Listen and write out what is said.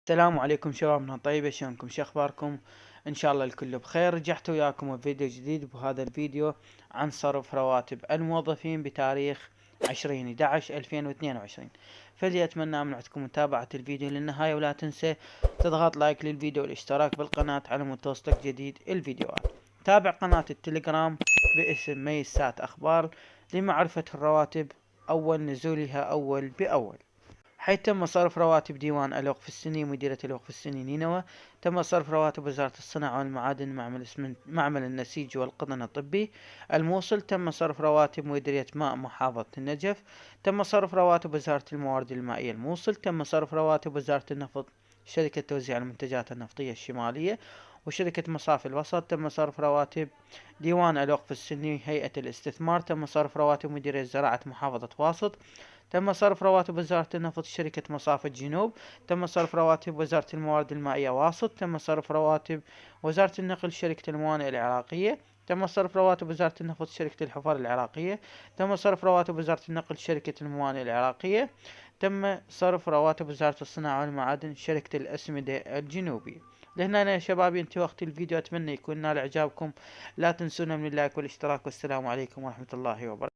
السلام عليكم شبابنا طيبة، شلونكم؟ شو اخباركم؟ ان شاء الله الكل بخير. رجعت وياكم بفيديو جديد، بهذا الفيديو عن صرف رواتب الموظفين بتاريخ 20/11/2022. فلي اتمنى من عندكم متابعة الفيديو للنهاية، ولا تنسى تضغط لايك للفيديو والاشتراك بالقناة على مود توصلك جديد الفيديوهات. تابع قناة التليجرام باسم ميسات اخبار لمعرفة الرواتب اول نزولها اول باول. حيث تم صرف رواتب ديوان الوقف السني مديرية الوقف السني نينوى. تم صرف رواتب وزارة الصناعة والمعادن معمل النسيج والقطن الطبي الموصل. تم صرف رواتب مديرية ماء محافظة النجف. تم صرف رواتب وزارة الموارد المائية الموصل. تم صرف رواتب وزارة النفط شركة توزيع المنتجات النفطية الشمالية وشركة مصافي الوسط. تم صرف رواتب ديوان الوقف السني هيئة الاستثمار. تم صرف رواتب مديرية زراعة محافظة واسط. تم صرف رواتب وزارة النفط شركة مصافي الجنوب. تم صرف رواتب وزارة الموارد المائية واسط. تم صرف رواتب وزارة النقل شركة الموانئ العراقية. تم صرف رواتب وزارة النفط شركة الحفر العراقية. تم صرف رواتب وزارة النقل شركة الموانئ العراقية. تم صرف رواتب وزارة الصناعة والمعادن شركة الأسمدة الجنوبي. لهنا يا شبابي انتهى وقت الفيديو، اتمنى يكون نال اعجابكم. لا تنسونا من اللايك والاشتراك، والسلام عليكم ورحمة الله وبركاته.